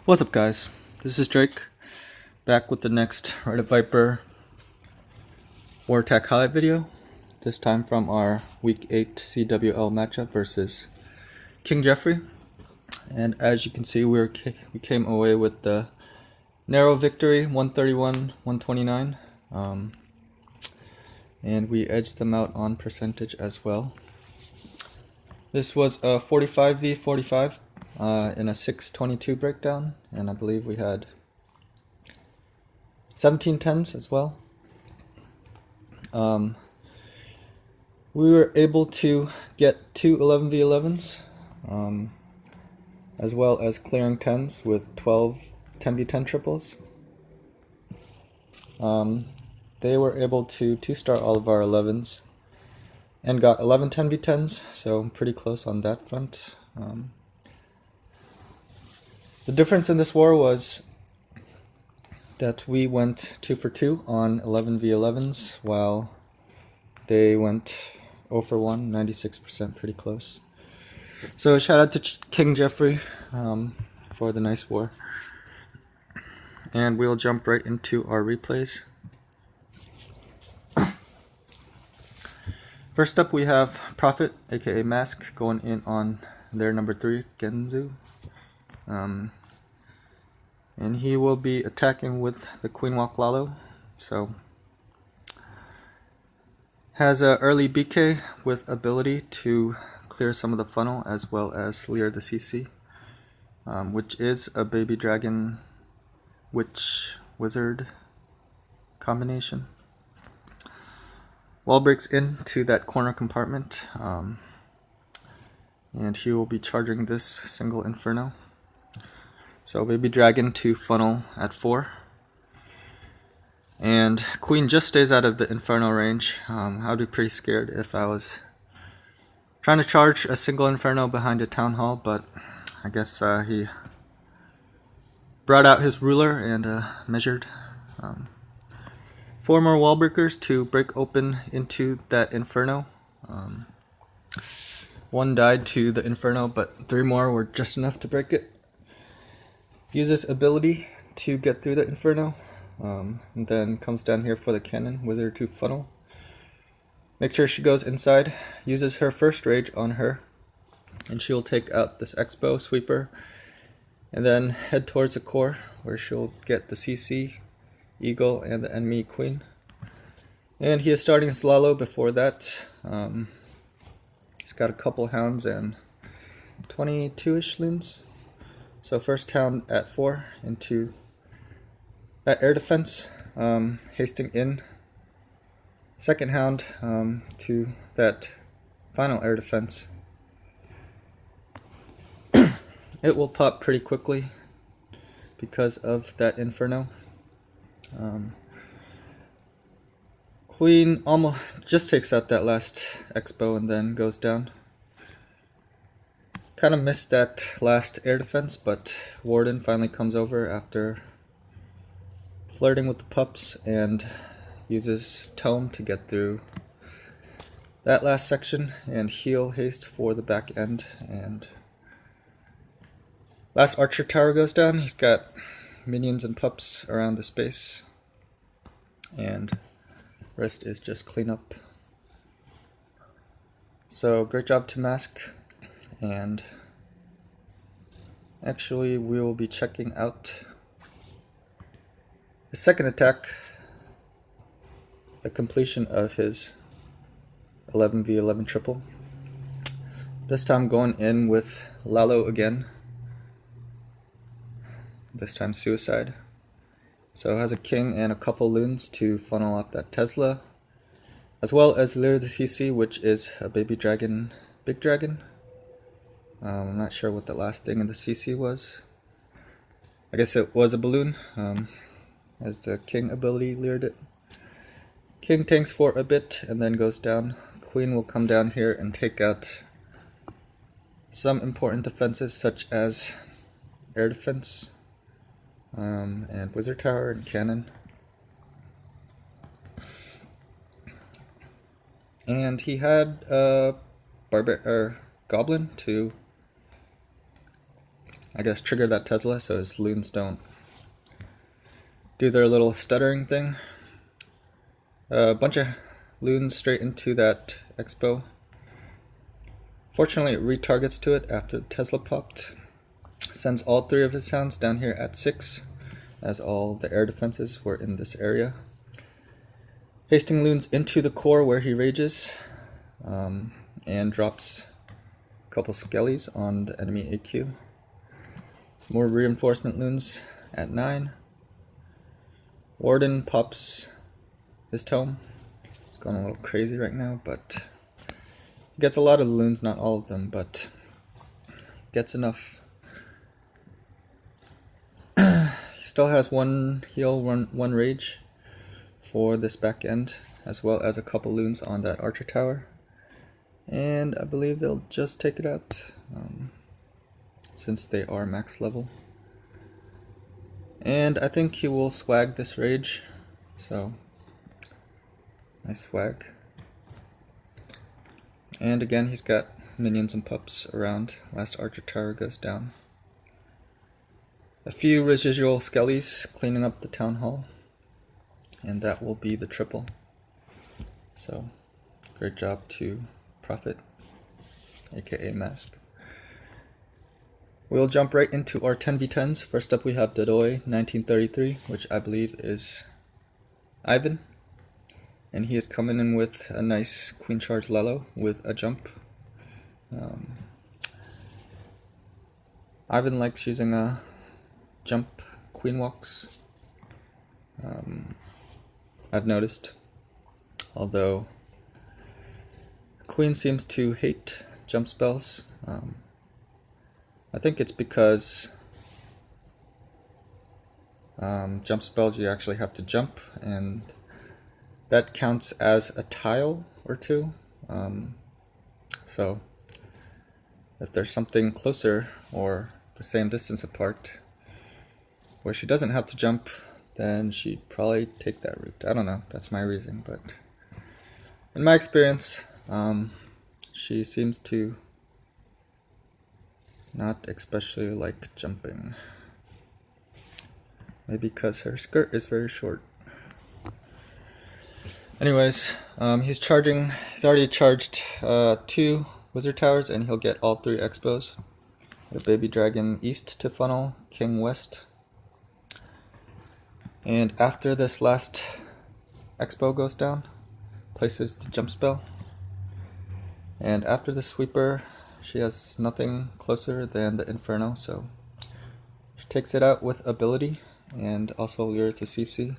What's up, guys? This is Drake, back with the next Red Viper War Attack highlight video. This time from our Week 8 CWL matchup versus King Jeffrey. And as you can see, we came away with the narrow victory, 131-129. And we edged them out on percentage as well. This was a 45v45 in a 622 breakdown, and I believe we had 1710s as well. We were able to get two 11v11s, as well as clearing 10s with 12 10v10 triples. They were able to 2-star all of our 11s and got 11 10v10s, so pretty close on that front. The difference in this war was that we went 2 for 2 on 11v11s, while they went 0 for 1, 96%, pretty close. So shout out to King Jeffrey for the nice war. And we'll jump right into our replays. First up, we have Prophet, aka Mask, going in on their number 3, Genzu. And he will be attacking with the Queen Walk Lalo. So has a early BK with ability to clear some of the funnel as well as clear the CC, which is a baby dragon witch wizard combination. Wall breaks into that corner compartment, and he will be charging this single Inferno. So baby dragon to funnel at 4. And Queen just stays out of the Inferno range. I would be pretty scared if I was trying to charge a single Inferno behind a Town Hall, but I guess he brought out his ruler and measured. 4 more wall breakers to break open into that Inferno. 1 died to the Inferno, but 3 more were just enough to break it. Uses ability to get through the Inferno, and then comes down here for the cannon with her to funnel. Make sure she goes inside, uses her first rage on her, and she'll take out this Expo sweeper, and then head towards the core where she'll get the CC, Eagle, and the enemy Queen. And he is starting his Lalo before that. He's got a couple hounds and 22-ish loons. So first hound at 4 into that air defense, hasting in. Second hound to that final air defense. It will pop pretty quickly because of that Inferno. Queen almost just takes out that last Expo and then goes down. Kind of missed that last air defense, but Warden finally comes over after flirting with the pups and uses Tome to get through that last section and heal haste for the back end. And last Archer Tower goes down. He's got minions and pups around the space, and rest is just cleanup. So great job to Mask. And actually we will be checking out the second attack, the completion of his 11v11 triple. This time going in with Lalo again. This time suicide. So has a king and a couple loons to funnel up that Tesla, as well as lure the CC, which is a baby dragon, big dragon. I'm not sure what the last thing in the CC was. I guess it was a balloon, as the king ability lured it. King tanks for a bit and then goes down. Queen will come down here and take out some important defenses such as air defense, and wizard tower and cannon. And he had a goblin to I guess, trigger that Tesla so his loons don't do their little stuttering thing. A bunch of loons straight into that Expo. Fortunately, it retargets to it after the Tesla popped. Sends all 3 of his hounds down here at 6, as all the air defenses were in this area. Hasting loons into the core where he rages, and drops a couple skellies on the enemy AQ. Some more reinforcement loons at 9. Warden pops his tome. It's going a little crazy right now, but gets a lot of the loons, not all of them, but gets enough. He still has 1 heal, 1 rage for this back end, as well as a couple loons on that archer tower. And I believe they'll just take it out, since they are max level. And I think he will swag this rage, so nice swag. And again, he's got minions and pups around. Last archer tower goes down. A few residual skellies cleaning up the town hall, and that will be the triple. So, great job to Prophet, aka Mask. We'll jump right into our 10v10s. First up we have Dadoy 1933, which I believe is Ivan. And he is coming in with a nice Queen Charge Lalo with a jump. Ivan likes using a jump Queen walks, I've noticed. Although Queen seems to hate jump spells. I think it's because jump spells you actually have to jump, and that counts as a tile or 2. So if there's something closer or the same distance apart where she doesn't have to jump, then she'd probably take that route. I don't know, that's my reason, but in my experience, she seems to not especially like jumping. Maybe because her skirt is very short. Anyways, he's already charged 2 wizard towers, and he'll get all 3 expos. A baby dragon east to funnel, king west. And after this last expo goes down, places the jump spell. And after the sweeper, she has nothing closer than the Inferno, so she takes it out with ability, and also lures to CC,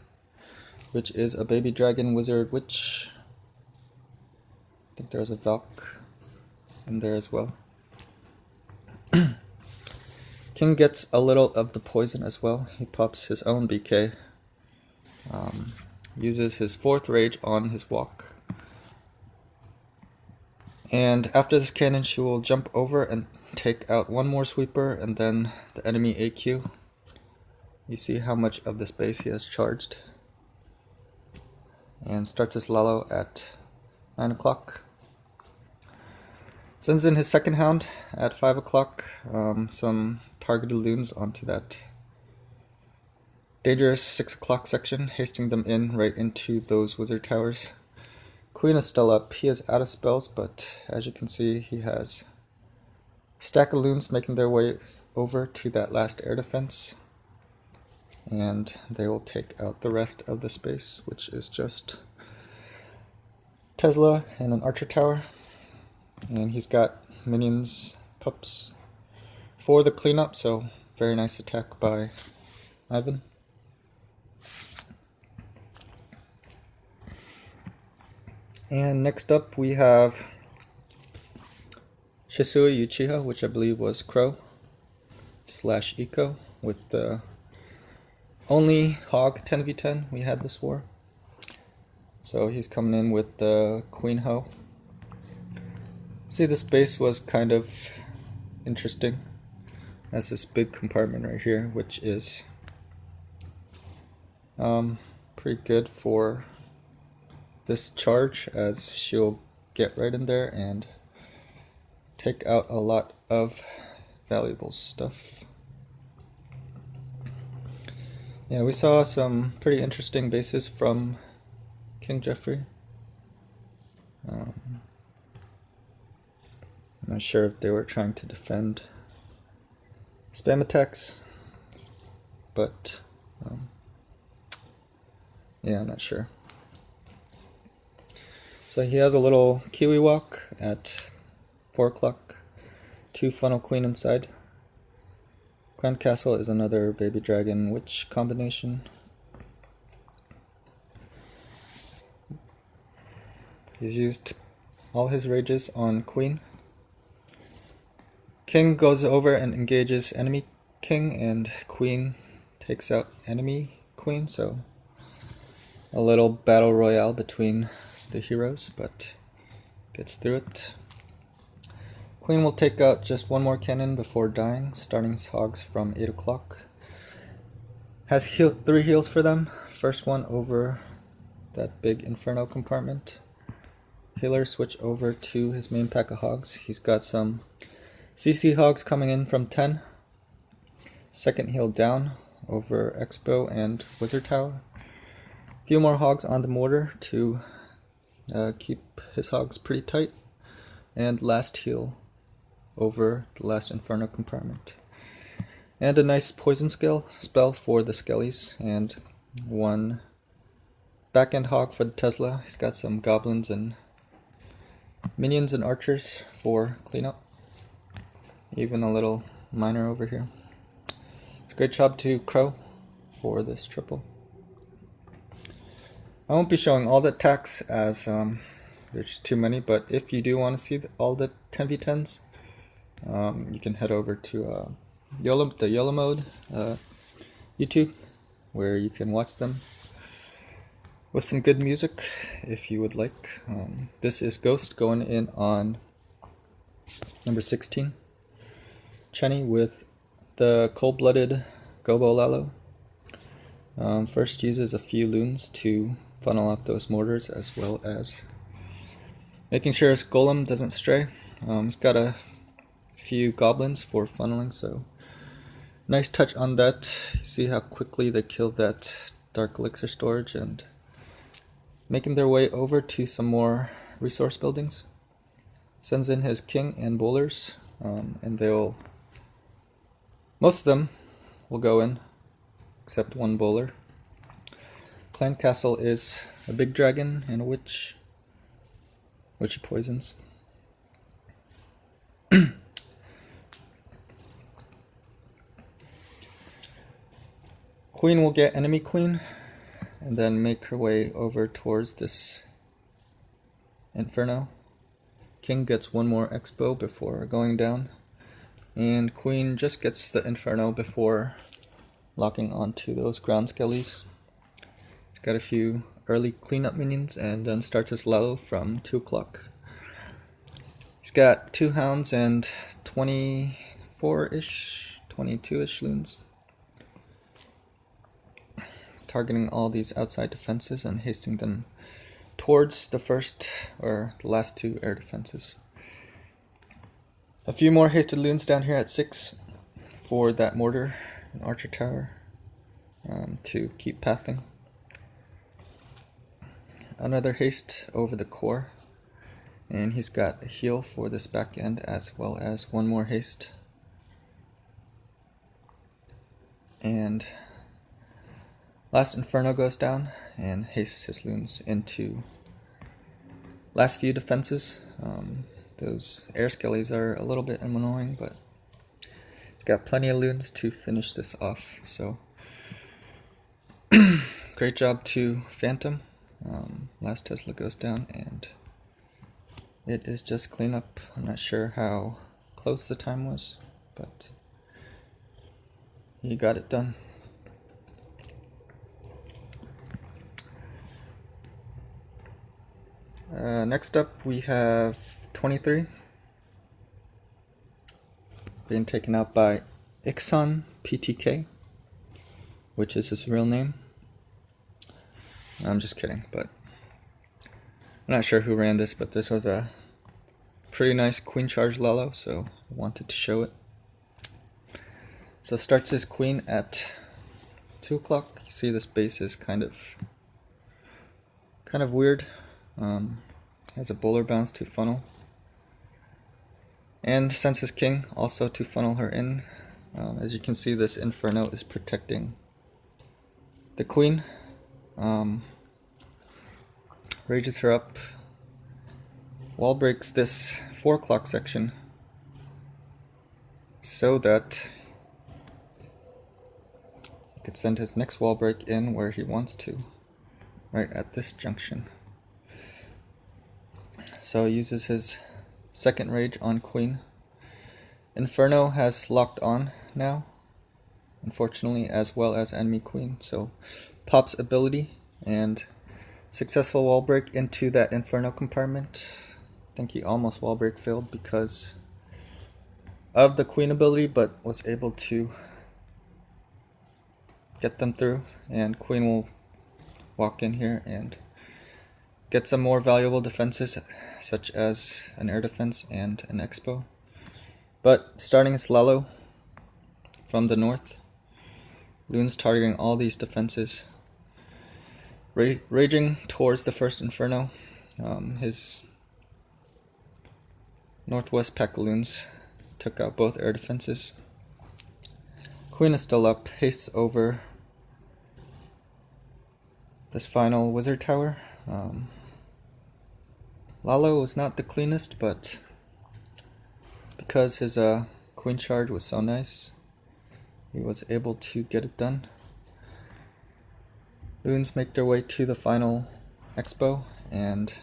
which is a baby dragon wizard witch. I think there's a Valk in there as well. King gets a little of the poison as well. He pops his own BK. Uses his 4th rage on his walk. And after this cannon, she will jump over and take out 1 more sweeper, and then the enemy AQ. You see how much of this base he has charged. And starts his Lalo at 9 o'clock. Sends in his second hound at 5 o'clock. Some targeted loons onto that dangerous 6 o'clock section, hasting them in right into those wizard towers. Queen is still up. He is out of spells, but as you can see, he has a stack of loons making their way over to that last air defense. And they will take out the rest of the space, which is just Tesla and an archer tower. And he's got minions, pups for the cleanup, so very nice attack by Ivan. And next up we have Shisui Uchiha, which I believe was Crow / Eco, with the only Hog 10v10 we had this war. So he's coming in with the Queen Ho. See, this base was kind of interesting. Has this big compartment right here, which is pretty good for this charge, as she'll get right in there and take out a lot of valuable stuff. Yeah, we saw some pretty interesting bases from King Jeffrey. I'm not sure if they were trying to defend spam attacks, but yeah, I'm not sure. So he has a little Kiwi walk at 4 o'clock, 2 funnel queen inside. Clan Castle is another baby dragon witch combination. He's used all his rages on queen. King goes over and engages enemy king, and queen takes out enemy queen, so a little battle royale between the heroes, but gets through it. Queen will take out just one more cannon before dying, starting his hogs from 8 o'clock. Has 3 heals for them. First one over that big inferno compartment. Healers switch over to his main pack of hogs. He's got some CC hogs coming in from 10. Second heal down over Expo and Wizard Tower. A few more hogs on the mortar to keep his hogs pretty tight. And last heal over the last Inferno compartment. And a nice poison spell for the Skellies, and one back-end hog for the Tesla. He's got some goblins and minions and archers for cleanup. Even a little miner over here. It's a great job to Crow for this triple. I won't be showing all the attacks as there's just too many, but if you do want to see all the 10v10s, you can head over to the YOLO mode YouTube, where you can watch them with some good music if you would like. This is Ghost going in on number 16. Chenny with the cold-blooded Gobo Lalo. First uses a few loons to funnel up those mortars, as well as making sure his golem doesn't stray. He's got a few goblins for funneling, so nice touch on that. See how quickly they killed that dark elixir storage and making their way over to some more resource buildings. Sends in his king and bowlers, and they'll, most of them will go in, except one bowler. Clan Castle is a big dragon and a witch, which he poisons. Queen will get enemy queen, and then make her way over towards this inferno. King gets one more expo before going down, and queen just gets the inferno before locking onto those ground skellies. He's got a few early cleanup minions, and then starts his Lalo from 2 o'clock. He's got 2 hounds and 24-ish, 22-ish loons, targeting all these outside defenses and hasting them towards the first or the last 2 air defenses. A few more hasted loons down here at 6 for that mortar and archer tower to keep pathing. Another haste over the core, and he's got a heal for this back end, as well as one more haste. And last inferno goes down and hastes his loons into last few defenses. Those air skellies are a little bit annoying, but he's got plenty of loons to finish this off. So great job to Phantom. Last Tesla goes down, and it is just cleanup. I'm not sure how close the time was, but he got it done. Next up we have 23 being taken out by Ixon PTK, which is his real name. I'm just kidding, but I'm not sure who ran this, but this was a pretty nice queen charge Lalo, so I wanted to show it. So starts his queen at 2 o'clock. You see this base is kind of weird. Has a bowler bounce to funnel, and sends his king also to funnel her in. As you can see, this Inferno is protecting the queen. Rages her up. Wall breaks this 4 o'clock section so that he could send his next wall break in where he wants to, right at this junction. So he uses his second rage on queen. Inferno has locked on now, unfortunately, as well as enemy queen. So pops ability and successful wall break into that Inferno compartment. I think he almost wall break failed because of the queen ability, but was able to get them through, and queen will walk in here and get some more valuable defenses, such as an air defense and an expo. But starting his Lalo from the north, Loon's targeting all these defenses, raging towards the first Inferno. His northwest pack Loons took out both air defenses. Queen is still up, hastes over this final wizard tower. Lalo was not the cleanest, but because his queen charge was so nice, he was able to get it done. Loons make their way to the final expo and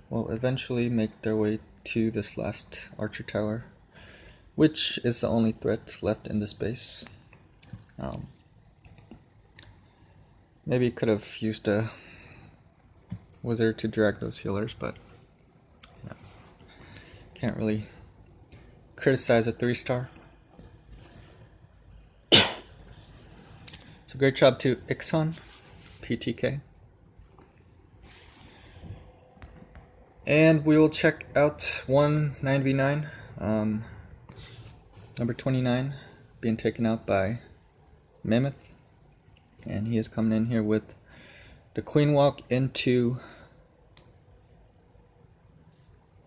will eventually make their way to this last archer tower, which is the only threat left in this base. Maybe could have used a wizard to drag those healers, but yeah, can't really criticize a 3-star. So great job to Ixon, PTK. And we will check out one 9v9, number 29, being taken out by Mammoth. And he is coming in here with the queen walk into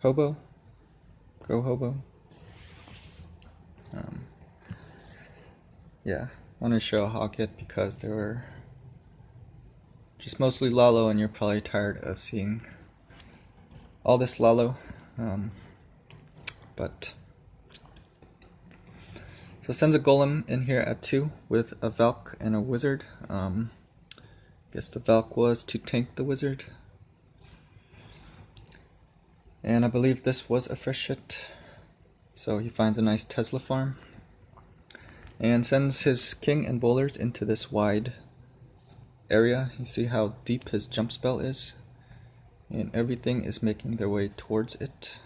Hobo. Go Hobo. Yeah, I want to show a hog hit because they were just mostly Lalo, and you're probably tired of seeing all this Lalo. But so sends a golem in here at 2 with a Valk and a wizard. Guess the Valk was to tank the wizard. And I believe this was a fresh hit. So he finds a nice Tesla farm and sends his king and bowlers into this wide area. You see how deep his jump spell is, and everything is making their way towards it.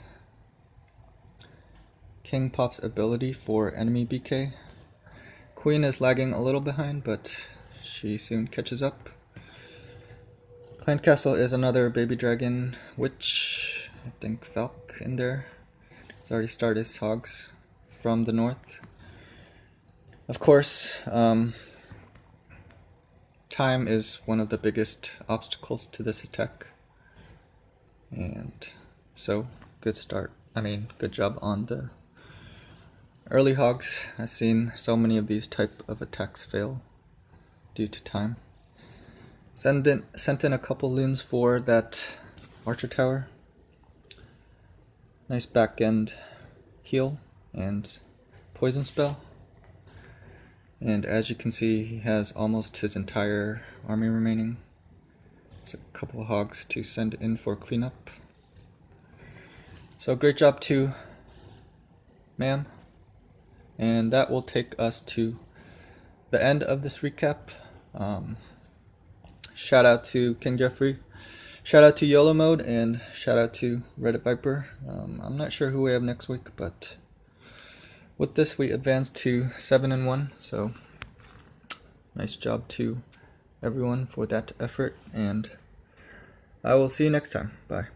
King pops ability for enemy BK. Queen is lagging a little behind, but she soon catches up. Clan Castle is another baby dragon, which I think Valk in there. It's already started his hogs from the north. Of course, time is one of the biggest obstacles to this attack. And so, good job on the early hogs. I've seen so many of these type of attacks fail due to time. Sent in a couple loons for that archer tower. Nice back end heal and poison spell. And as you can see, he has almost his entire army remaining. There's a couple of hogs to send in for cleanup. So great job to Mam. And that will take us to the end of this recap. Shout out to King Jeffrey. Shout out to YOLO Mode, and shout out to Reddit Viper. I'm not sure who we have next week, but with this we advanced to 7-1, so nice job to everyone for that effort, and I will see you next time. Bye.